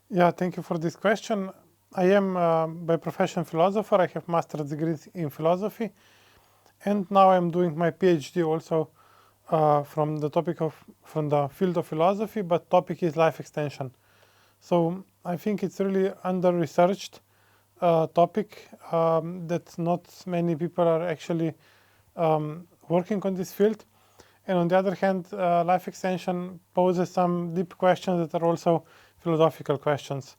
Yeah, thank you for this question. I am by profession philosopher. I have master's degrees in philosophy, and now I'm doing my PhD also from the field of philosophy, but topic is life extension. So I think it's really under-researched topic that not many people are actually working on this field. And on the other hand, life extension poses some deep questions that are also philosophical questions.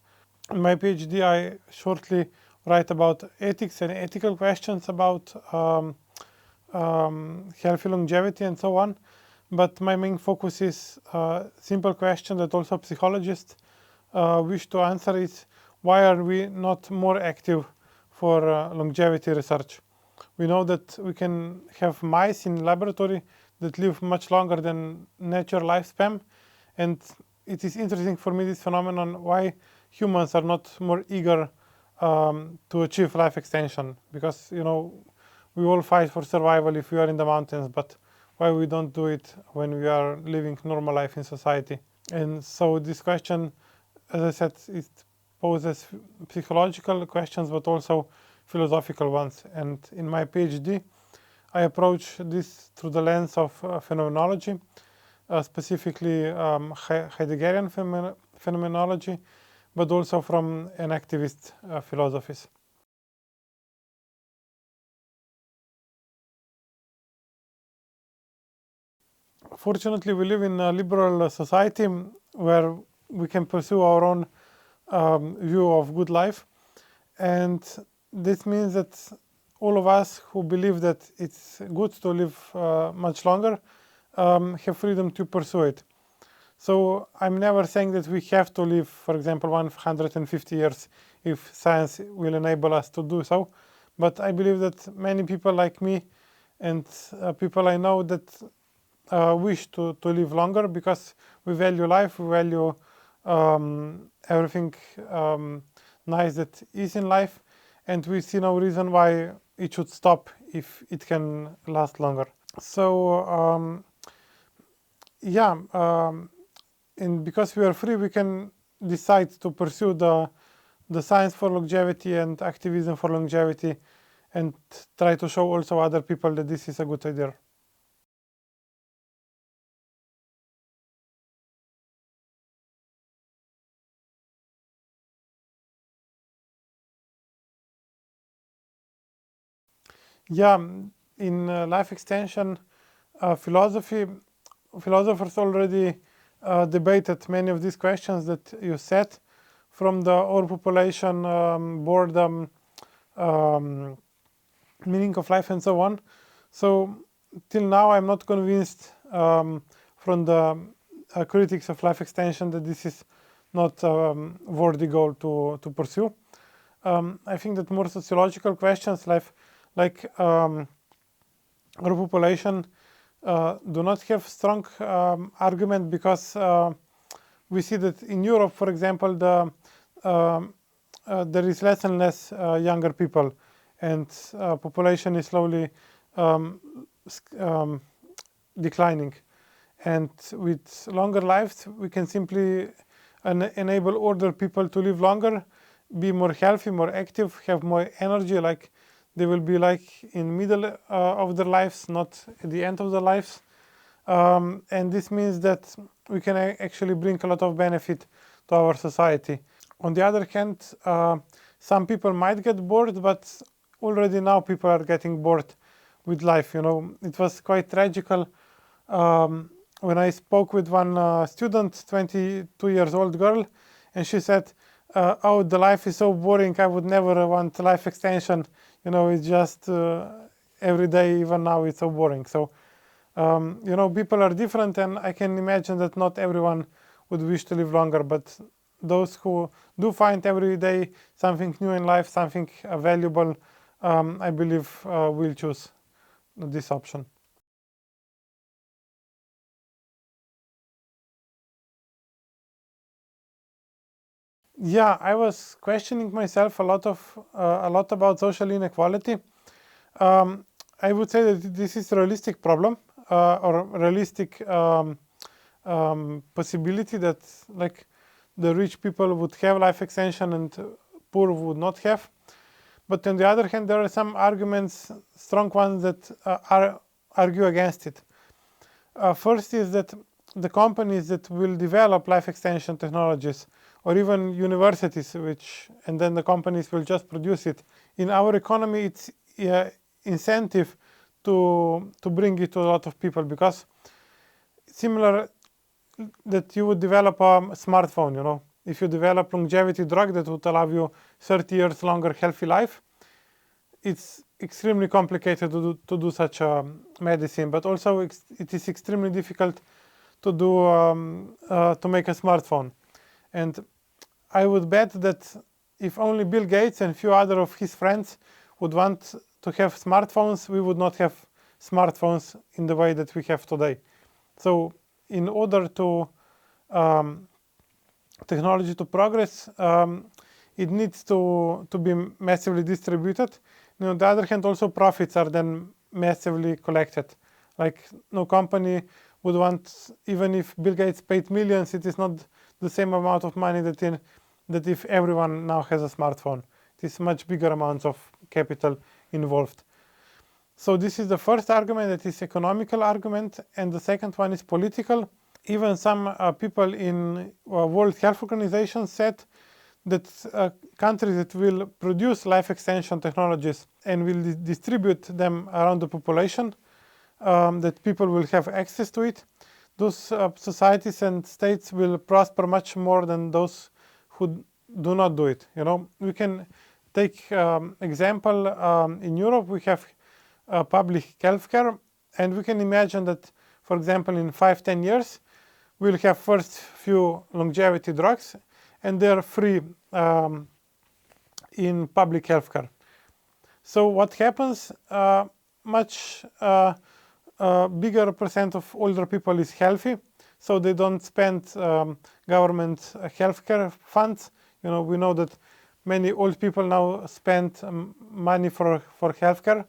In my PhD, I shortly write about ethics and ethical questions about healthy longevity and so on. But my main focus is simple question that also psychologists wish to answer is why are we not more active for longevity research? We know that we can have mice in laboratory that live much longer than natural lifespan, and it is interesting for me this phenomenon why humans are not more eager to achieve life extension, because we all fight for survival if we are in the mountains, but why we don't do it when we are living normal life in society? And so this question, as I said, it poses psychological questions but also philosophical ones. And in my PhD, I approach this through the lens of phenomenology, specifically Heideggerian phenomenology, but also from an activist philosophies. Fortunately, we live in a liberal society where we can pursue our own view of good life. And this means that all of us who believe that it's good to live much longer have freedom to pursue it. So I'm never saying that we have to live, for example, 150 years if science will enable us to do so. But I believe that many people like me and people I know that wish to live longer because we value life, we value everything nice that is in life, and we see no reason why it should stop if it can last longer. So yeah, and because we are free, we can decide to pursue the science for longevity and activism for longevity, and try to show also other people that this is a good idea. Yeah, in life extension philosophy, philosophers already debated many of these questions that you said, from the overpopulation, boredom, meaning of life, and so on. So till now, I'm not convinced from the critics of life extension that this is not worthy goal to pursue. I think that more sociological questions like overpopulation do not have strong argument, because we see that in Europe, for example, there is less and less younger people, and population is slowly declining. And with longer lives, we can simply enable older people to live longer, be more healthy, more active, have more energy, like they will be like in middle of their lives, not at the end of their lives. And this means that we can actually bring a lot of benefit to our society. On the other hand, some people might get bored, but already now people are getting bored with life. It was quite tragical when I spoke with one student, 22 years old girl, and she said, "Oh, the life is so boring. I would never want life extension. It's just every day, even now, it's so boring." So, people are different, and I can imagine that not everyone would wish to live longer, but those who do find every day something new in life, something valuable, I believe will choose this option. Yeah, I was questioning myself a lot about social inequality. Um, I would say that this is a realistic problem, or realistic possibility, that like the rich people would have life extension and poor would not have. But on the other hand, there are some arguments, strong ones, that argue against it. First is that the companies that will develop life extension technologies, or even universities, and then the companies will just produce it. In our economy, it's incentive to bring it to a lot of people, because similar that you would develop a smartphone, if you develop longevity drug that would allow you 30 years longer healthy life, it's extremely complicated to do such a medicine, but also it is extremely difficult to do to make a smartphone. And I would bet that if only Bill Gates and few other of his friends would want to have smartphones, we would not have smartphones in the way that we have today. So in order to technology to progress, it needs to be massively distributed. And on the other hand, also profits are then massively collected. Like, no company would want, even if Bill Gates paid millions, it is not the same amount of money that if everyone now has a smartphone. It is much bigger amounts of capital involved. So this is the first argument, that is economical argument, and the second one is political. Even some people in World Health Organization said that countries that will produce life extension technologies and will distribute them around the population, that people will have access to it, those societies and states will prosper much more than those who do not do it. We can take example, in Europe we have public healthcare, and we can imagine that, for example, in 5-10 years, we'll have first few longevity drugs, and they're free in public healthcare. So what happens? Much bigger percent of older people is healthy, so they don't spend government healthcare funds. We know that many old people now spend money for healthcare.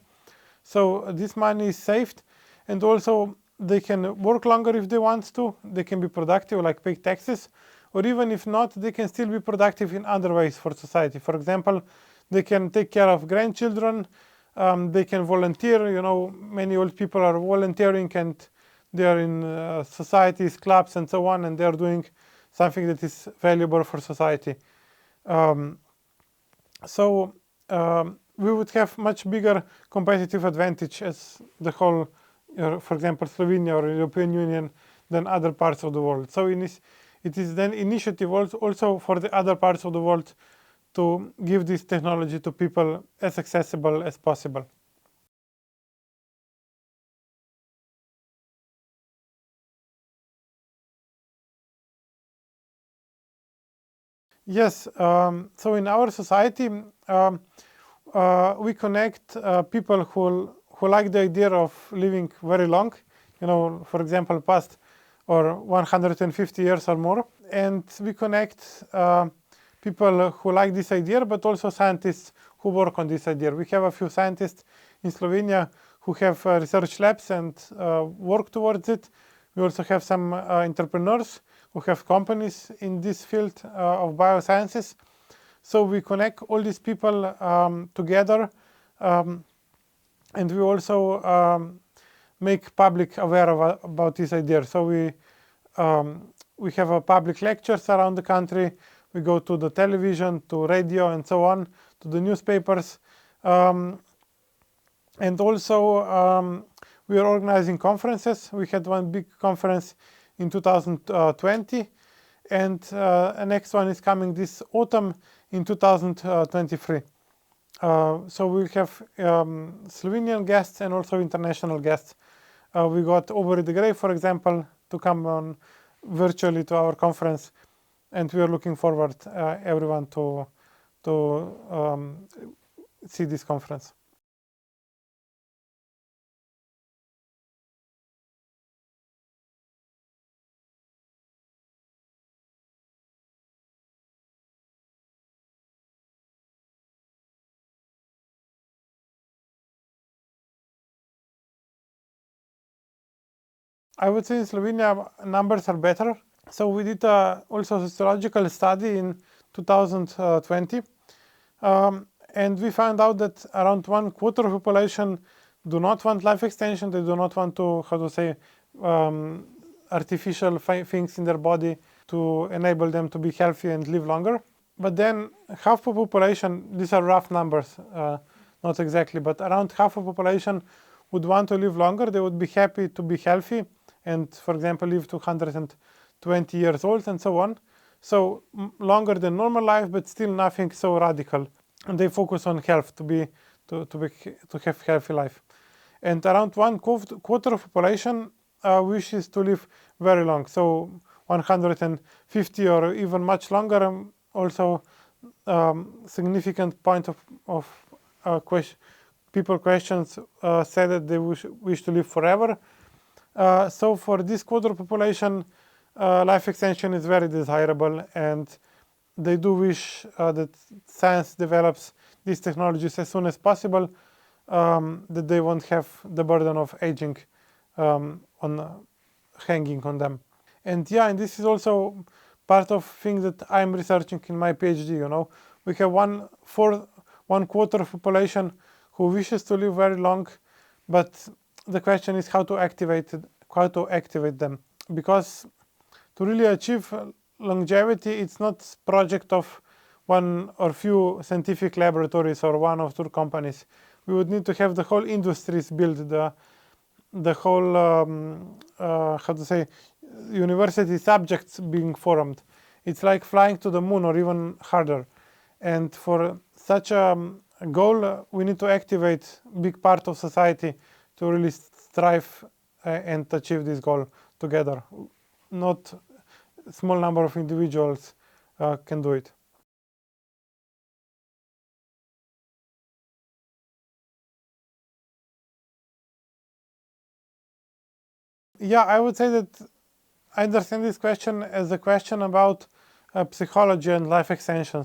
So this money is saved, and also they can work longer if they want to. They can be productive, like pay taxes, or even if not, they can still be productive in other ways for society. For example, they can take care of grandchildren, they can volunteer. Many old people are volunteering, and they are in societies, clubs, and so on, and they are doing something that is valuable for society. So we would have much bigger competitive advantage as the whole, for example, Slovenia or European Union, than other parts of the world. So it is then initiative also for the other parts of the world to give this technology to people as accessible as possible. Yes, so in our society, we connect people who like the idea of living very long, for example, past or 150 years or more. And we connect people who like this idea, but also scientists who work on this idea. We have a few scientists in Slovenia who have research labs and work towards it. We also have some entrepreneurs who have companies in this field of biosciences. So we connect all these people together, and we also make public aware about this idea. So we have public lectures around the country. We go to the television, to radio, and so on, to the newspapers. And also we are organizing conferences. We had one big conference in 2020, and the next one is coming this autumn in 2023. So we'll have Slovenian guests and also international guests. We got Over the Grey, for example, to come on virtually to our conference, and we are looking forward everyone to see this conference. I would say in Slovenia numbers are better. So we did also a sociological study in 2020, and we found out that around 1/4 of population do not want life extension. They do not want to, how to say, artificial things in their body to enable them to be healthy and live longer. But then half of population, these are rough numbers, not exactly, but around half of population would want to live longer. They would be happy to be healthy and, for example, live to 120 years old and so on. So longer than normal life, but still nothing so radical. And they focus on health to have healthy life. And around 1/4 of population wishes to live very long, so 150 or even much longer. Also, significant point of questions say that they wish to live forever. So for this quarter population, life extension is very desirable, and they do wish that science develops these technologies as soon as possible, that they won't have the burden of aging hanging on them. And yeah, and this is also part of things that I'm researching in my PhD. We have 1/4 of population who wishes to live very long, but the question is how to activate them, because to really achieve longevity, it's not project of one or few scientific laboratories or one or two companies. We would need to have the whole industries built, the whole university subjects being formed. It's like flying to the moon or even harder. And for such a goal, we need to activate big part of society to really strive and achieve this goal together. Not a small number of individuals can do it. Yeah, I would say that I understand this question as a question about psychology and life extension,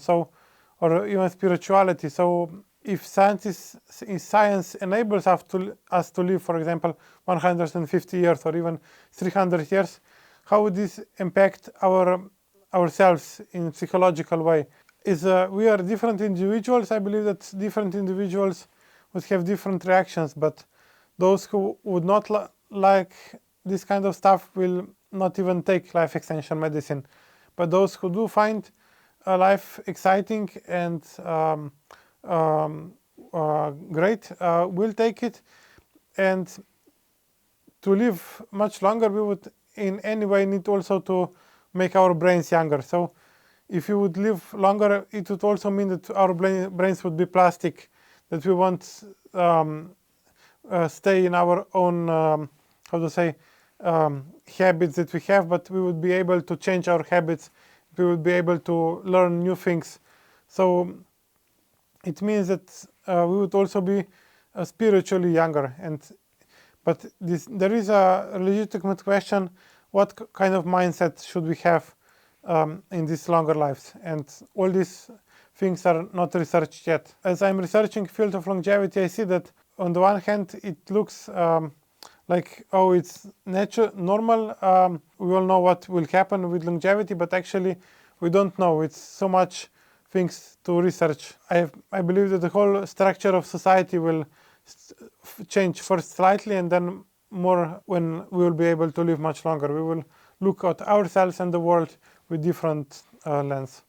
or even spirituality. So if science enables us to live, for example, 150 years or even 300 years, how would this impact ourselves in psychological way? We are different individuals. I believe that different individuals would have different reactions, but those who would not like this kind of stuff will not even take life extension medicine. But those who do find life exciting and great will take it. And to live much longer, we would in any way need also to make our brains younger. So if you would live longer, it would also mean that our brains would be plastic, that we won't stay in our own habits that we have, but we would be able to change our habits. We would be able to learn new things. So it means that we would also be spiritually younger. But there is a legitimate question: what kind of mindset should we have in these longer lives? And all these things are not researched yet. As I'm researching field of longevity, I see that on the one hand it looks like, oh, it's normal. We all know what will happen with longevity, but actually we don't know. It's so much things to research. I believe that the whole structure of society will change first slightly and then more when we will be able to live much longer. We will look at ourselves and the world with different lens.